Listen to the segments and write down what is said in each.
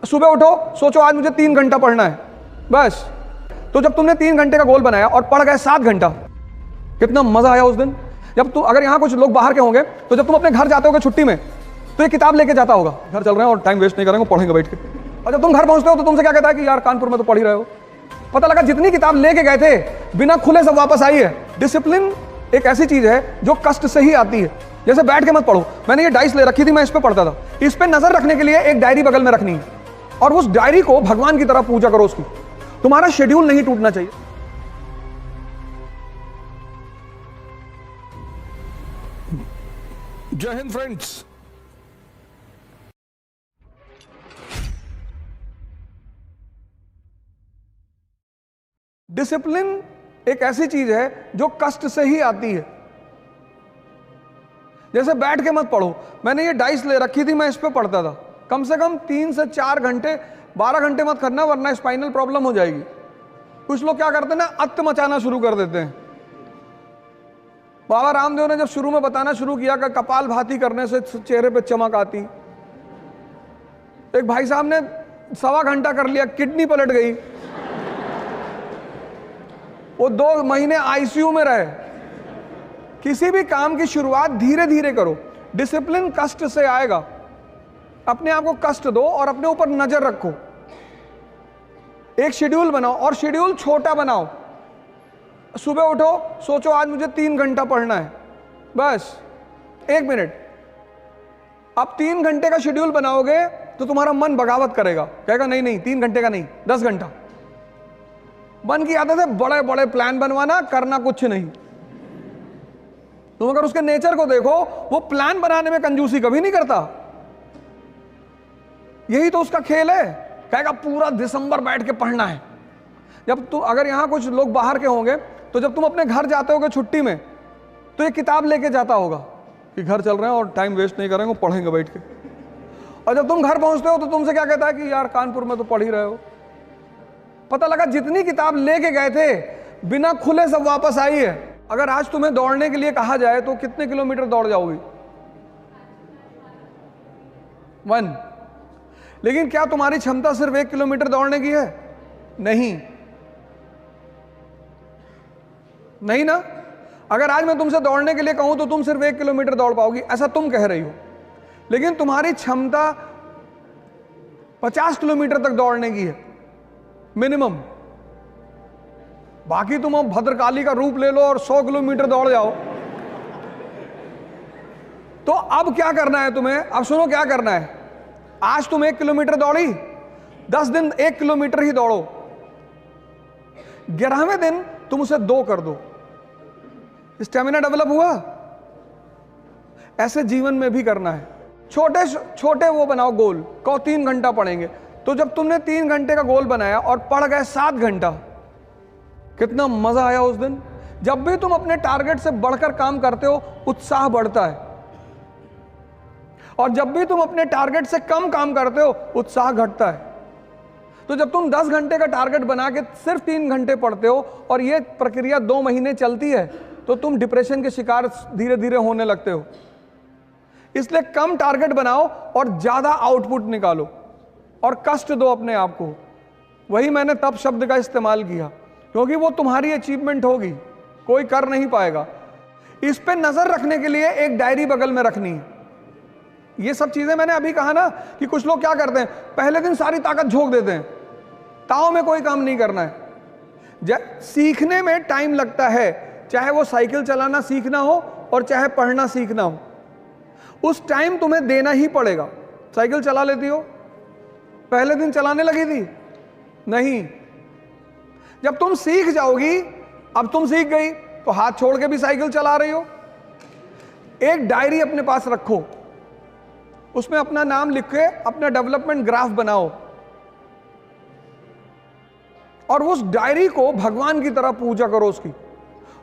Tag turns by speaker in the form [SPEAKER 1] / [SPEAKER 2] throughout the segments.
[SPEAKER 1] सुबह उठो, सोचो आज मुझे 3 घंटा पढ़ना है, बस। तो जब तुमने 3 घंटे का गोल बनाया और पढ़ गए 7 घंटा, कितना मजा आया उस दिन। जब तुम, अगर यहाँ कुछ लोग बाहर के होंगे, तो जब तुम अपने घर जाते होगे छुट्टी में, तो ये किताब लेके जाता होगा, घर चल रहे हैं और टाइम वेस्ट नहीं करेंगे, पढ़ेंगे बैठ के। और जब तुम घर पहुंचते हो तो तुमसे क्या कहता है कि यार कानपुर में तो पढ़ ही रहे हो। पता लगा जितनी किताब लेके गए थे बिना खुले सब वापस आई है। डिसिप्लिन एक ऐसी चीज है जो कष्ट से ही आती है। जैसे बैठ के मत पढ़ो, मैंने ये डाइस ले रखी थी, मैं इस पे पढ़ता था। इस पे नजर रखने के लिए एक डायरी बगल में रखनी है, और उस डायरी को भगवान की तरह पूजा करो उसकी। तुम्हारा शेड्यूल नहीं टूटना चाहिए।
[SPEAKER 2] जय हिंद फ्रेंड्स।
[SPEAKER 1] डिसिप्लिन एक ऐसी चीज है जो कष्ट से ही आती है। जैसे बैठ के मत पढ़ो, मैंने ये डाइस ले रखी थी, मैं इस पे पढ़ता था। कम से कम 3 से 4 घंटे, 12 घंटे मत करना, वरना स्पाइनल प्रॉब्लम हो जाएगी। कुछ लोग क्या करते हैं ना, अत्त मचाना शुरू कर देते हैं। बाबा रामदेव ने जब शुरू में बताना शुरू किया कि कपाल भाती करने से चेहरे पे चमक आती, एक भाई साहब ने 1.25 घंटा कर लिया, किडनी पलट गई, वो 2 महीने आईसीयू में रहे। किसी भी काम की शुरुआत धीरे धीरे करो। डिसिप्लिन कष्ट से आएगा। अपने आप को कष्ट दो और अपने ऊपर नजर रखो। एक शेड्यूल बनाओ, और शेड्यूल छोटा बनाओ। सुबह उठो, सोचो आज मुझे 3 घंटा पढ़ना है, बस 1 मिनट। अब 3 घंटे का शेड्यूल बनाओगे तो तुम्हारा मन बगावत करेगा, कहेगा नहीं नहीं 3 घंटे का नहीं, 10 घंटा। मन की आदत है बड़े बड़े प्लान बनवाना, करना कुछ नहीं। तुम अगर उसके नेचर को देखो, वो प्लान बनाने में कंजूसी कभी नहीं करता। यही तो उसका खेल है, कहेगा पूरा दिसंबर बैठ के पढ़ना है। जब तुम, अगर यहां कुछ लोग बाहर के होंगे, तो जब तुम अपने घर जाते होगे छुट्टी में, तो ये किताब लेके जाता होगा कि घर चल रहे हैं और टाइम वेस्ट नहीं करेंगे, पढ़ेंगे बैठ के। और जब तुम घर पहुंचते हो तो तुमसे क्या कहता है कि यार कानपुर में तो पढ़ ही रहे हो। पता लगा जितनी किताब लेके गए थे बिना खुले सब वापस आई है। अगर आज तुम्हें दौड़ने के लिए कहा जाए तो कितने किलोमीटर दौड़ जाओगी? 1। लेकिन क्या तुम्हारी क्षमता सिर्फ 1 किलोमीटर दौड़ने की है? नहीं, नहीं ना। अगर आज मैं तुमसे दौड़ने के लिए कहूं तो तुम सिर्फ 1 किलोमीटर दौड़ पाओगी, ऐसा तुम कह रही हो। लेकिन तुम्हारी क्षमता 50 किलोमीटर तक दौड़ने की है मिनिमम। बाकी तुम अब भद्रकाली का रूप ले लो और 100 किलोमीटर दौड़ जाओ। तो अब क्या करना है तुम्हें? अब सुनो क्या करना है। आज तुम 1 किलोमीटर दौड़ी, 10 दिन 1 किलोमीटर ही दौड़ो। 11वें दिन तुम उसे 2 कर दो। स्टेमिना डेवलप हुआ। ऐसे जीवन में भी करना है। छोटे छोटे वो बनाओ गोल। कहो 3 घंटा पढ़ेंगे, तो जब तुमने 3 घंटे का गोल बनाया और पढ़ गए 7 घंटा, कितना मजा आया उस दिन। जब भी तुम अपने टारगेट से बढ़कर काम करते हो, उत्साह बढ़ता है। और जब भी तुम अपने टारगेट से कम काम करते हो, उत्साह घटता है। तो जब तुम 10 घंटे का टारगेट बना के सिर्फ 3 घंटे पढ़ते हो और ये प्रक्रिया 2 महीने चलती है, तो तुम डिप्रेशन के शिकार धीरे धीरे होने लगते हो। इसलिए कम टारगेट बनाओ और ज्यादा आउटपुट निकालो और कष्ट दो अपने आप को। वही मैंने तप शब्द का इस्तेमाल किया, क्योंकि वो तुम्हारी अचीवमेंट होगी, कोई कर नहीं पाएगा। इस पे नजर रखने के लिए एक डायरी बगल में रखनी है। ये सब चीजें मैंने अभी कहा ना कि कुछ लोग क्या करते हैं, पहले दिन सारी ताकत झोंक देते हैं, ताव में कोई काम नहीं करना है। सीखने में टाइम लगता है, चाहे वो साइकिल चलाना सीखना हो और चाहे पढ़ना सीखना हो। उस टाइम तुम्हें देना ही पड़ेगा। साइकिल चला लेती हो? पहले दिन चलाने लगी थी? नहीं। जब तुम सीख जाओगी, अब तुम सीख गई तो हाथ छोड़ के भी साइकिल चला रही हो। एक डायरी अपने पास रखो, उसमें अपना नाम लिख के अपना डेवलपमेंट ग्राफ बनाओ और उस डायरी को भगवान की तरह पूजा करो उसकी।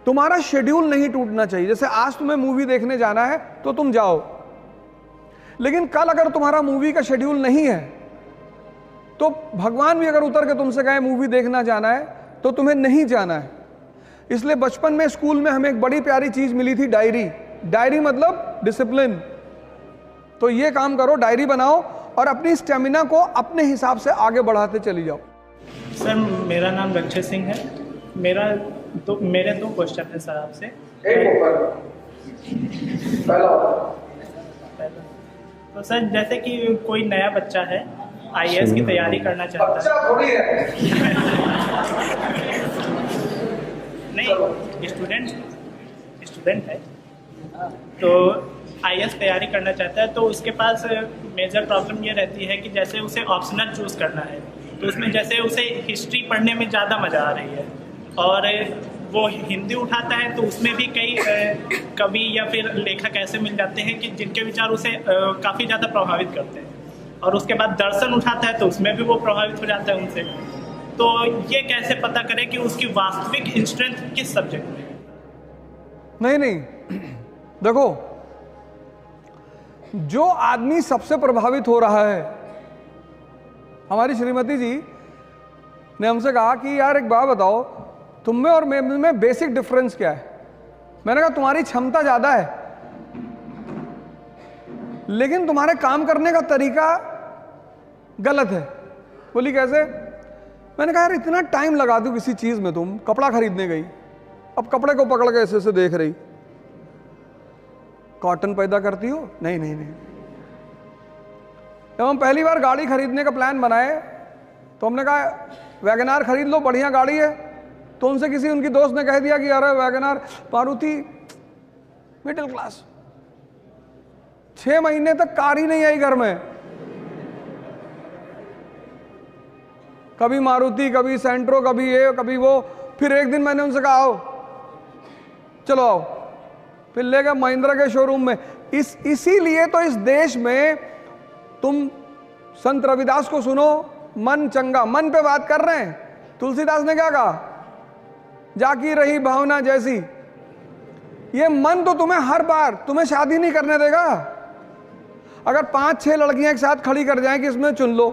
[SPEAKER 1] तुम्हारा शेड्यूल नहीं टूटना चाहिए। जैसे आज तुम्हें मूवी देखने जाना है तो तुम जाओ, लेकिन कल अगर तुम्हारा मूवी का शेड्यूल नहीं है तो भगवान भी अगर उतर के तुमसे कहे मूवी देखना जाना है तो तुम्हें नहीं जाना है। इसलिए बचपन में स्कूल में हमें एक बड़ी प्यारी चीज मिली थी, डायरी। डायरी मतलब डिसिप्लिन। तो ये काम करो, डायरी बनाओ और अपनी स्टेमिना को अपने हिसाब से आगे बढ़ाते चली जाओ।
[SPEAKER 2] सर मेरा नाम रक्षित सिंह है। मेरे दो क्वेश्चन है सर आपसे। तो सर जैसे कि कोई नया बच्चा है आईएएस की तैयारी करना चाहता है।
[SPEAKER 1] थोड़ी है।
[SPEAKER 2] नहीं, स्टूडेंट है तो आईएएस तैयारी करना चाहता है, तो उसके पास मेजर प्रॉब्लम ये रहती है कि जैसे उसे ऑप्शनल चूज़ करना है, तो उसमें जैसे उसे हिस्ट्री पढ़ने में ज़्यादा मज़ा आ रही है और वो हिंदी उठाता है तो उसमें भी कई कवि या फिर लेखक ऐसे मिल जाते हैं कि जिनके विचार उसे काफ़ी ज़्यादा प्रभावित करते हैं, और उसके बाद दर्शन उठाता है तो उसमें भी वो प्रभावित हो जाता है उनसे। तो ये कैसे पता करें कि उसकी वास्तविक स्ट्रेंथ किस सब्जेक्ट में है?
[SPEAKER 1] नहीं, देखो, जो आदमी सबसे प्रभावित हो रहा है, हमारी श्रीमती जी ने हमसे कहा कि यार एक बात बताओ, तुम में और मैं में बेसिक डिफरेंस क्या है? मैंने कहा तुम्हारी क्षमता ज्यादा है लेकिन तुम्हारे काम करने का तरीका गलत है। बोली कैसे? मैंने कहा यार इतना टाइम लगा दो किसी चीज में, तुम कपड़ा खरीदने गई, अब कपड़े को पकड़ के ऐसे देख रही, कॉटन पैदा करती हो? नहीं नहीं नहीं। जब हम पहली बार गाड़ी खरीदने का प्लान बनाए तो हमने कहा वैगनार खरीद लो, बढ़िया गाड़ी है। तो उनसे किसी उनकी दोस्त ने कह दिया कि यार वैगनार, मारुति मिडिल क्लास। 6 महीने तक कार ही नहीं आई घर में, कभी मारुति, कभी सेंट्रो, कभी ये, कभी वो। फिर एक दिन मैंने उनसे कहा आओ, चलो आओ, फिर ले गए महिंद्रा के शोरूम में। इसीलिए तो इस देश में तुम संत रविदास को सुनो, मन चंगा, मन पे बात कर रहे हैं। तुलसीदास ने क्या कहा? जाकी रही भावना जैसी। ये मन तो तुम्हें हर बार तुम्हें शादी नहीं करने देगा। अगर 5-6 लड़कियां एक साथ खड़ी कर जाएं कि इसमें चुन लो,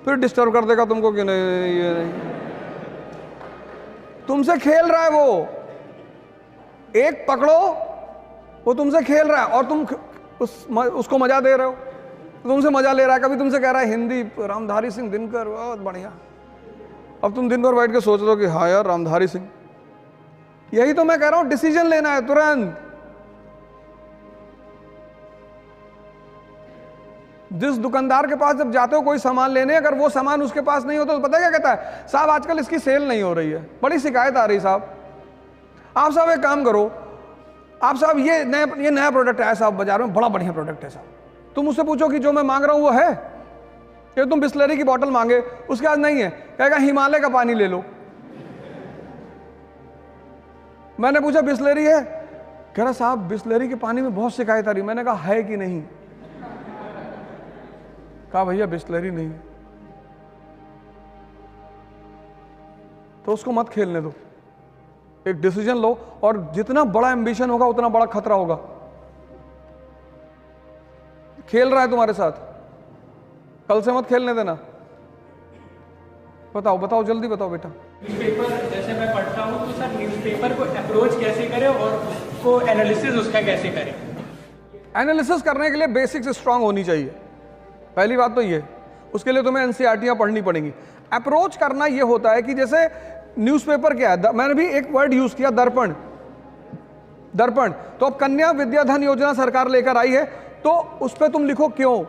[SPEAKER 1] फिर डिस्टर्ब कर देगा तुमको कि नहीं ये नहीं। तुमसे खेल रहा है वो, एक पकड़ो, वो तुमसे खेल रहा है और तुम उसको मजा दे रहे हो, तुमसे मजा ले रहा है। कभी तुमसे कह रहा है हिंदी, रामधारी सिंह दिनकर, बहुत बढ़िया। अब तुम दिन भर बैठ के सोच रहे हो कि हाँ यार रामधारी सिंह। यही तो मैं कह रहा हूं, डिसीजन लेना है तुरंत। जिस दुकानदार के पास जब जाते हो कोई सामान लेने, अगर वो सामान उसके पास नहीं होता तो पता क्या कहता है? साहब आजकल इसकी सेल नहीं हो रही है, बड़ी शिकायत आ रही साहब। आप साहब एक काम करो, आप साहब ये नया प्रोडक्ट आया साहब बाजार में, बड़ा बढ़िया प्रोडक्ट है साहब। तुम उससे पूछो कि जो मैं मांग रहा हूं वो है? कि तुम बिस्लरी की बोतल मांगे, उसके बाद नहीं है, कहेगा हिमालय का पानी ले लो। मैंने पूछा बिस्लरी है? कह रहा साहब बिस्लरी के पानी में बहुत शिकायत आ रही। मैंने कहा है कि नहीं? कहा भैया बिस्लरी नहीं। तो उसको मत खेलने दो, एक डिसीजन लो। और जितना बड़ा एम्बिशन होगा उतना बड़ा खतरा होगा। खेल रहा है तुम्हारे साथ, कल से मत खेलने देना। बताओ बताओ जल्दी बताओ बेटा।
[SPEAKER 3] न्यूज़पेपर जैसे मैं पढ़ता हूँ तो सर न्यूज़पेपर को अप्रोच कैसे करें और उसको एनालिसिस उसका कैसे करें?
[SPEAKER 1] एनालिसिस करने के लिए बेसिक्स स्ट्रांग होनी चाहिए, पहली बात तो ये। उसके लिए तुम्हें एनसीईआरटीयां पढ़नी पड़ेंगी। अप्रोच करना ये होता है कि जैसे न्यूज़पेपर क्या है, मैंने भी एक वर्ड यूज किया, दर्पण। दर्पण तो अब कन्या विद्याधन योजना सरकार लेकर आई है, तो उस पर तुम लिखो क्यों।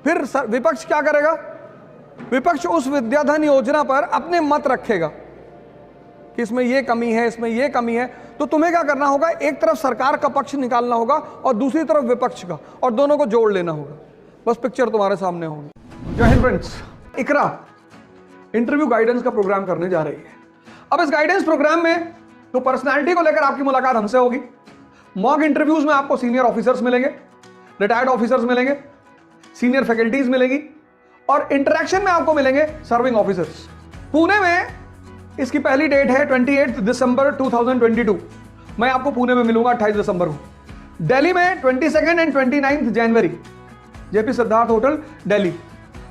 [SPEAKER 1] फिर विपक्ष क्या करेगा? विपक्ष उस विद्याधन योजना पर अपने मत रखेगा कि इसमें ये कमी है, इसमें ये कमी है। तो तुम्हें क्या करना होगा? एक तरफ सरकार का पक्ष निकालना होगा और दूसरी तरफ विपक्ष का, और दोनों को जोड़ लेना होगा। बस पिक्चर तुम्हारे सामने होगी। जय हिंद फ्रेंड्स, इकरा इंटरव्यू गाइडेंस का प्रोग्राम करने जा रही है। अब इस गाइडेंस प्रोग्राम में तो पर्सनालिटी को लेकर आपकी मुलाकात हमसे होगी। मॉक इंटरव्यूज में आपको सीनियर ऑफिसर्स मिलेंगे, रिटायर्ड ऑफिसर्स मिलेंगे, सीनियर फैकल्टीज मिलेगी, और इंटरेक्शन में आपको मिलेंगे सर्विंग ऑफिसर्स। पुणे में इसकी पहली डेट है 28 दिसंबर 2022। मैं आपको पुणे में मिलूंगा 28 दिसंबर को। दिल्ली में 22 and 29 January, JP Siddharth hotel Delhi.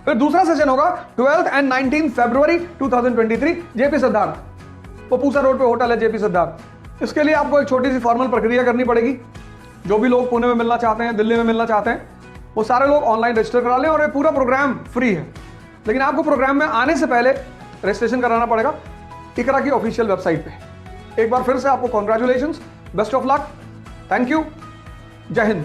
[SPEAKER 1] फिर दूसरा सेशन होगा 12 एंड 19 फरवरी 2023, जेपी सिद्धार्थ, वो पूसा रोड पे होटल है जेपी सिद्धार्थ। इसके लिए आपको एक छोटी सी फॉर्मल प्रक्रिया करनी पड़ेगी। जो भी लोग पुणे में मिलना चाहते हैं, दिल्ली में मिलना चाहते हैं, वो सारे लोग ऑनलाइन रजिस्टर करा लें और ये पूरा प्रोग्राम फ्री है। लेकिन आपको प्रोग्राम में आने से पहले रजिस्ट्रेशन कराना पड़ेगा इकरा की ऑफिशियल वेबसाइट पे। एक बार फिर से आपको congratulations, best of luck, thank you, जय हिंद।